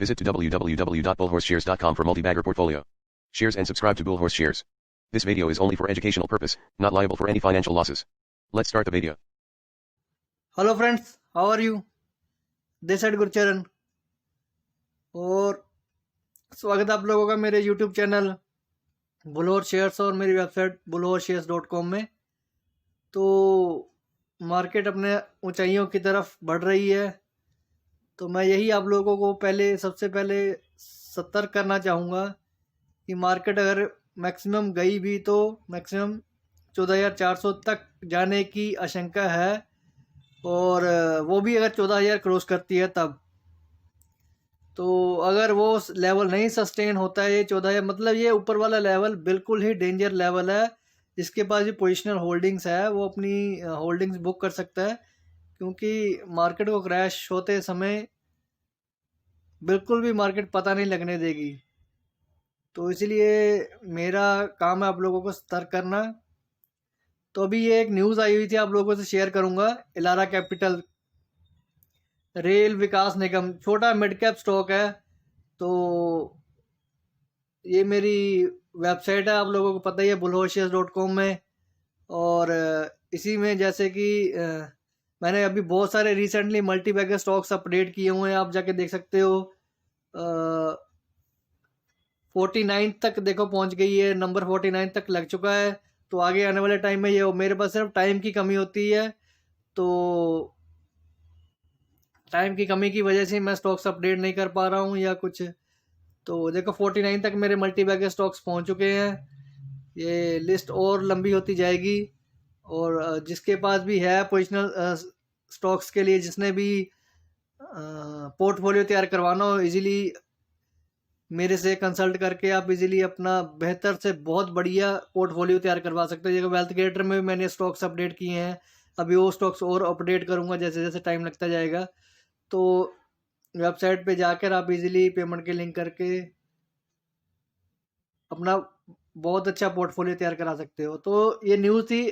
Visit to www.bullhorseshares.com for multi-bagger portfolio shares and subscribe to Bullhorse Shares. This video is only for educational purpose, not liable for any financial losses. Let's start the video. Hello friends, how are you? This side Gurcharan और स्वागत है आप लोगों का मेरे YouTube channel बुलहोर्स shares और मेरी website bullhorseshares.com में। तो मार्केट अपने ऊंचाइयों की तरफ बढ़ रही है, तो मैं यही आप लोगों को सबसे पहले सतर्क करना चाहूँगा कि मार्केट अगर मैक्सिमम गई भी तो मैक्सिमम 14,400 तक जाने की आशंका है, और वो भी अगर 14,000 क्रॉस करती है तब। तो अगर वो लेवल नहीं सस्टेन होता है, ये 14,000 मतलब ये ऊपर वाला लेवल बिल्कुल ही डेंजर लेवल है। जिसके पास भी पोजिशनल होल्डिंग्स है वो अपनी होल्डिंग्स बुक कर सकता है, क्योंकि मार्केट को क्रैश होते समय बिल्कुल भी मार्केट पता नहीं लगने देगी। तो इसलिए मेरा काम है आप लोगों को सतर्क करना। तो अभी ये एक न्यूज़ आई हुई थी, आप लोगों से शेयर करूंगा। इलारा कैपिटल रेल विकास निगम छोटा मिड कैप स्टॉक है। तो ये मेरी वेबसाइट है, आप लोगों को पता ही है, bullhorseshares.com में। और इसी में जैसे कि मैंने अभी बहुत सारे recently multibagger stocks update किए हुए हैं, आप जाके देख सकते हो। 49 तक देखो पहुंच गई है, नंबर 49 तक लग चुका है। तो आगे आने वाले टाइम में ये मेरे पास सिर्फ टाइम की कमी होती है, तो टाइम की कमी की वजह से मैं स्टॉक्स अपडेट नहीं कर पा रहा हूँ या कुछ। तो देखो 49 तक मेरे मल्टी बैगर स्टॉक्स पहुंच चुके हैं। ये लिस्ट और लंबी होती जाएगी, और जिसके पास भी है पोजिशनल स्टॉक्स के लिए, जिसने भी पोर्टफोलियो तैयार करवाना हो, इजीली मेरे से कंसल्ट करके आप इजीली अपना बेहतर से बहुत बढ़िया पोर्टफोलियो तैयार करवा सकते हो। जैसे वेल्थ क्रिएटर में भी मैंने स्टॉक्स अपडेट किए हैं, अभी वो स्टॉक्स और अपडेट करूंगा जैसे जैसे टाइम लगता जाएगा। तो वेबसाइट पे जाकर आप इजीली पेमेंट के लिंक करके अपना बहुत अच्छा पोर्टफोलियो तैयार करा सकते हो। तो ये न्यूज़ थी,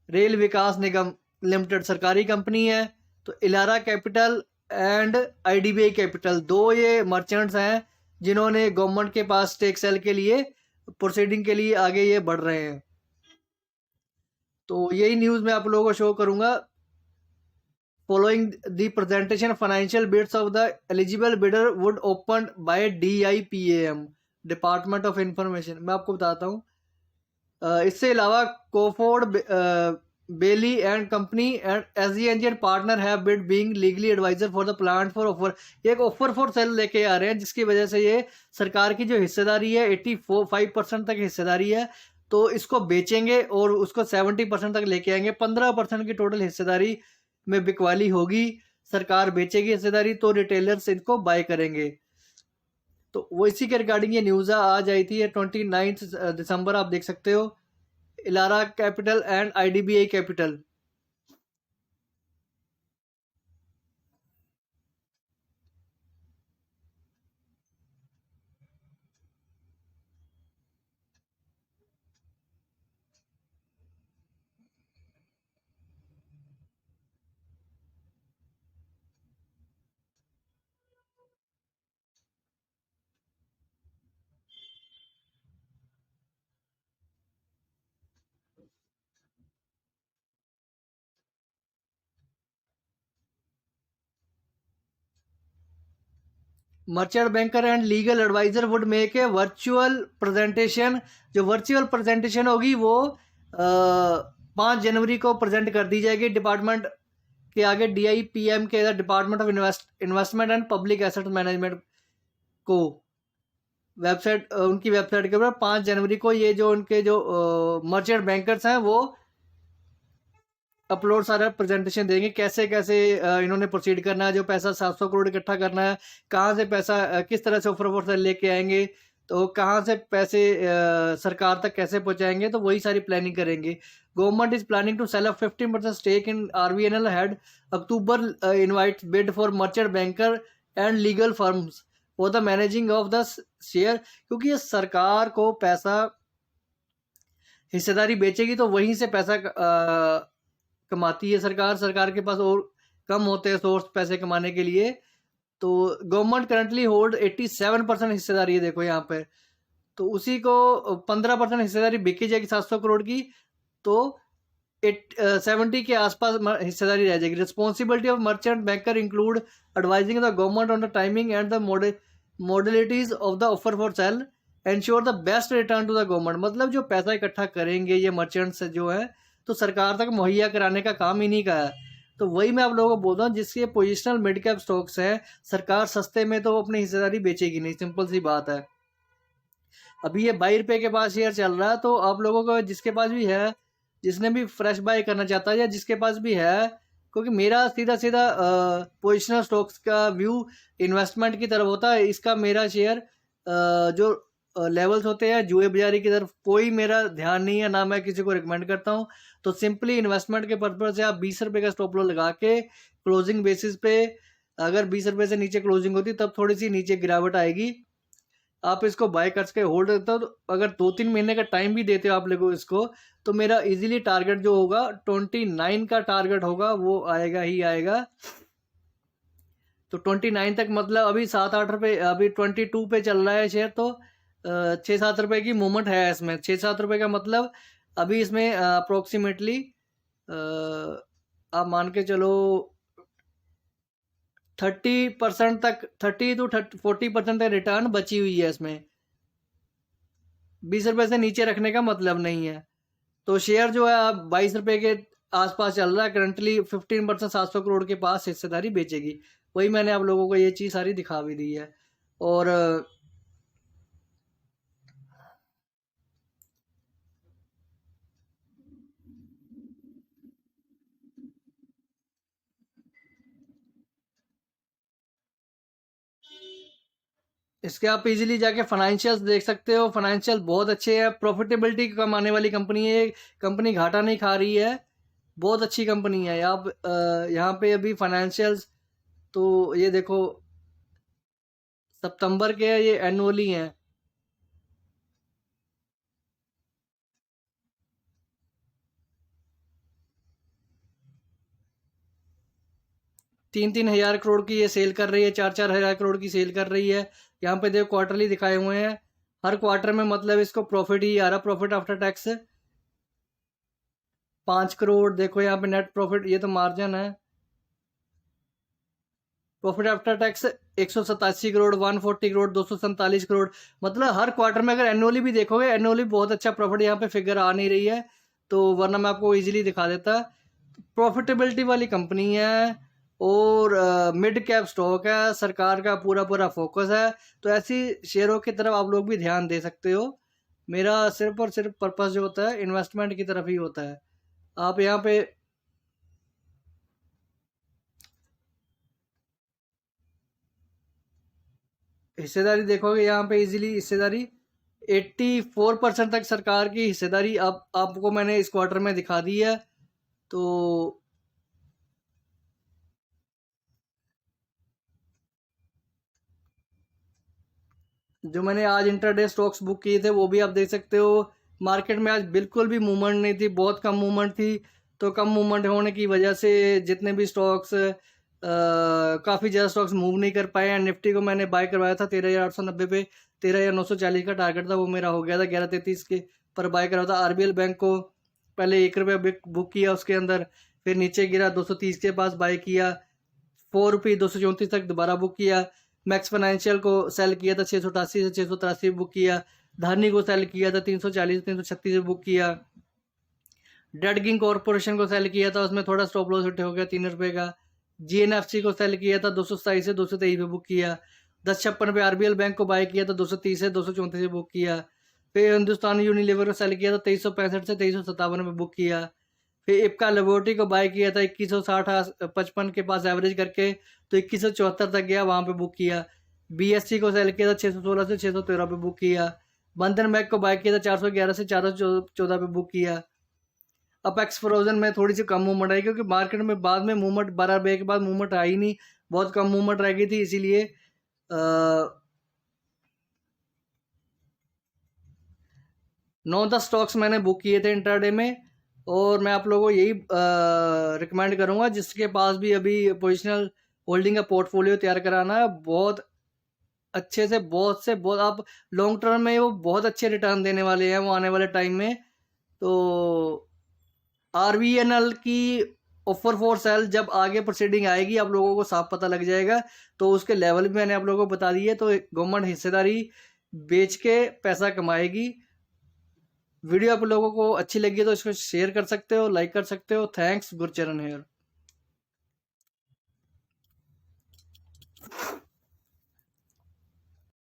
रेल विकास निगम लिमिटेड सरकारी कंपनी है। तो इलारा कैपिटल एंड आईडीबीआई कैपिटल, दो ये मर्चेंट्स हैं जिन्होंने गवर्नमेंट के पास स्टेक सेल के लिए प्रोसीडिंग के लिए आगे ये बढ़ रहे हैं। तो यही न्यूज़ मैं आप लोगों को शो करूंगा। Following the presentation, financial bids of the eligible bidder would open by DIPAM, department of information. मैं आपको बताता हूँ। इससे अलावा Crawford Bayley and company and SGNG and partner have bid being legally adviser for the plan for offer. ये एक offer for cell लेके आ रहे हैं, जिसकी वजह से ये सरकार की जो हिस्सेदारी है 85% तक हिस्सेदारी है, तो इसको बेचेंगे और उसको 70% तक लेके आएंगे। 15% की टोटल हिस्सेदारी में बिकवाली होगी, सरकार बेचेगी हिस्सेदारी, तो रिटेलर्स इनको बाय करेंगे। तो वो इसी के रिगार्डिंग ये न्यूज़ आज आई थी, 29 दिसंबर, आप देख सकते हो। Elara capital and IDBI capital. Merchant banker and legal adviser would make a virtual presentation. जो वर्चुअल प्रेजेंटेशन होगी वो 5 जनवरी को प्रेजेंट कर दी जाएगी डिपार्टमेंट के आगे, DIPM के department of investment and public asset management को। वेबसाइट उनकी वेबसाइट के ऊपर 5 जनवरी को ये जो उनके जो मर्चेंट बैंकर्स हैं वो अपलोड सारा प्रेजेंटेशन देंगे, कैसे कैसे इन्होंने प्रोसीड करना है, जो पैसा 700 करोड़ इकट्ठा करना है, कहाँ से पैसा किस तरह से ऑफर से लेके आएंगे, तो कहाँ से पैसे सरकार तक कैसे पहुंचाएंगे, तो वही सारी प्लानिंग करेंगे। Government is planning to sell a 15% stake in RVNL had October invite bid for merchant banker and legal firms for the managing of the share. क्योंकि ये सरकार को पैसा हिस्सेदारी बेचेगी तो वहीं से पैसा कमाती है सरकार। सरकार के पास और कम होते हैं सोर्स पैसे कमाने के लिए, तो गवर्नमेंट करंटली होल्ड 87% हिस्सेदारी है, देखो यहाँ पे। तो उसी को 15% हिस्सेदारी बिकी जाएगी 700 करोड़ की, तो 70 के आसपास हिस्सेदारी रह जाएगी। Responsibility of merchant banker include advising the government on the timing and the modalities of the offer for sale, ensure the best return to the government. मतलब जो पैसा इकट्ठा करेंगे ये मर्चेंट्स जो है, तो सरकार तक मुहैया कराने का काम इन्हीं का है। तो वही मैं आप लोगों को बोल रहा हूँ, जिसके पोजिशनल मिड कैप स्टॉक्स हैं, सरकार सस्ते में तो अपनी हिस्सेदारी बेचेगी नहीं, सिंपल सी बात है। अभी ये 22 रुपये के पास शेयर चल रहा है, तो आप लोगों को जिसके पास भी है, जिसने भी फ्रेश बाय करना चाहता है या जिसके पास भी है, क्योंकि मेरा सीधा सीधा पोजिशनल स्टॉक्स का व्यू इन्वेस्टमेंट की तरफ होता है। इसका मेरा शेयर जो लेवल्स होते हैं जुए बाजारी की तरफ कोई मेरा ध्यान नहीं है, ना मैं किसी को रिकमेंड करता हूँ। तो सिंपली इन्वेस्टमेंट के पर्पज से आप 20 रुपये का स्टॉप लॉस लगा के क्लोजिंग बेसिस पे, अगर 20 रुपये से नीचे क्लोजिंग होती तब थोड़ी सी नीचे गिरावट आएगी, आप इसको बाय करके होल्ड करते हो। तो अगर 2-3 महीने का टाइम भी देते हो आप लोगों इसको, तो मेरा इजीली टारगेट जो होगा 29 का टारगेट होगा, वो आएगा ही आएगा। तो 29 तक मतलब अभी 7-8 रुपये, अभी 22 पे चल रहा है शेयर, तो 6-7 रुपये की मूवमेंट है इसमें। 6-7 रुपये का मतलब अभी इसमें अप्रोक्सीमेटली आप मान के चलो 30% तक, 30 to 40% तक रिटर्न बची हुई है इसमें। 20 रुपये से नीचे रखने का मतलब नहीं है। तो शेयर जो है अब 22 रुपये के आसपास चल रहा है करंटली। 15% 700 करोड़ के पास हिस्सेदारी बेचेगी। वही मैंने आप लोगों को ये चीज़ सारी दिखा भी दी है। और इसके आप इजीली जाके फाइनेंशियल्स देख सकते हो। फाइनेंशियल बहुत अच्छे हैं, प्रॉफिटेबिलिटी कमाने वाली कंपनी है। कंपनी घाटा नहीं खा रही है, बहुत अच्छी कंपनी है। आप यहाँ पे अभी फाइनेंशियल्स, तो ये देखो सितंबर के है, ये एनुअली हैं। 3-3 हजार करोड़ की ये सेल कर रही है, 4-4 हजार करोड़ की सेल कर रही है। यहाँ पे देखो क्वार्टरली दिखाए हुए हैं, हर क्वार्टर में मतलब इसको प्रॉफिट ही आ रहा, प्रॉफिट आफ्टर टैक्स 5 करोड़। देखो यहाँ पे नेट प्रॉफिट, ये तो मार्जिन है। Profit after tax 187 crore, 140 crore, 247 crore. मतलब हर क्वार्टर में अगर एनुअली भी देखोगे, एनुअली बहुत अच्छा प्रॉफिट, यहाँ पे फिगर आ नहीं रही है तो वरना मैं आपको इजीली दिखा देता। प्रॉफिटेबिलिटी वाली कंपनी है और मिड कैप स्टॉक है, सरकार का पूरा पूरा फोकस है। तो ऐसी शेयरों की तरफ आप लोग भी ध्यान दे सकते हो। मेरा सिर्फ और सिर्फ पर्पस जो होता है इन्वेस्टमेंट की तरफ ही होता है। आप यहाँ पे हिस्सेदारी देखोगे, यहाँ पे इजीली हिस्सेदारी 84% तक सरकार की हिस्सेदारी अब आपको मैंने इस क्वार्टर में दिखा दी है। तो जो मैंने आज इंटरडे स्टॉक्स बुक किए थे वो भी आप देख सकते हो। मार्केट में आज बिल्कुल भी मूवमेंट नहीं थी, बहुत कम मूवमेंट थी। तो कम मूवमेंट होने की वजह से जितने भी स्टॉक्स, काफ़ी ज़्यादा स्टॉक्स मूव नहीं कर पाए हैं। निफ्टी को मैंने बाय करवाया था 13,890 पे, 13,940 का टारगेट था, वो मेरा हो गया था 11,33 के पर बाय करा था। आरबीएल बैंक को पहले 1 रुपये बुक किया, उसके अंदर फिर नीचे गिरा, 230 के पास बाय किया, 4 रुपये 234 तक दोबारा बुक किया। मैक्स फाइनेंशियल को सेल किया था 688 से 683 बुक किया। धानी को सेल किया था 340 से 336 से बुक किया। डेडगिंग कॉर्पोरेशन को सेल किया था, उसमें थोड़ा स्टॉप लॉस हिट हो गया 3 रुपये का। जीएनएफसी को सेल किया था 227 से 223 पे बुक किया। 1056 पे आरबीएल बैंक को बाय किया था 230 से 234 से बुक किया। फिर हिंदुस्तान यूनिलीवर को सेल किया था 2365 से 2357 पे बुक किया। फिर इप्का लेबोरेटरी को बाय किया था 2160-55 के पास एवरेज करके, तो 2174 तक गया, वहाँ पे बुक किया। बीएससी को सेल किया था 616 से 613 पे बुक किया। बंधन बैंक को बाय किया था 411 से 414 पे बुक किया। अपेक्स फ्रोजन में थोड़ी सी कम मूवमेंट आई, क्योंकि मार्केट में बाद में मूवमेंट 12 रुपये के बाद मूवमेंट आई नहीं, बहुत कम मूवमेंट रह गई थी, इसीलिए 9-10 स्टॉक्स मैंने बुक किए थे इंट्राडे में। और मैं आप लोगों को यही रिकमेंड करूंगा, जिसके पास भी अभी पोजिशनल होल्डिंग का पोर्टफोलियो तैयार कराना है। बहुत अच्छे से बहुत आप लॉन्ग टर्म में वो बहुत अच्छे रिटर्न देने वाले हैं वो आने वाले टाइम में। तो आरवीएनएल की ऑफर फॉर सेल जब आगे प्रोसीडिंग आएगी आप लोगों को साफ पता लग जाएगा। तो उसके लेवल भी मैंने आप लोगों को बता दिए। तो गवर्नमेंट हिस्सेदारी बेच के पैसा कमाएगी। वीडियो आप लोगों को अच्छी लगी तो इसको शेयर कर सकते हो, लाइक कर सकते हो। Thanks, Gurcharan hair.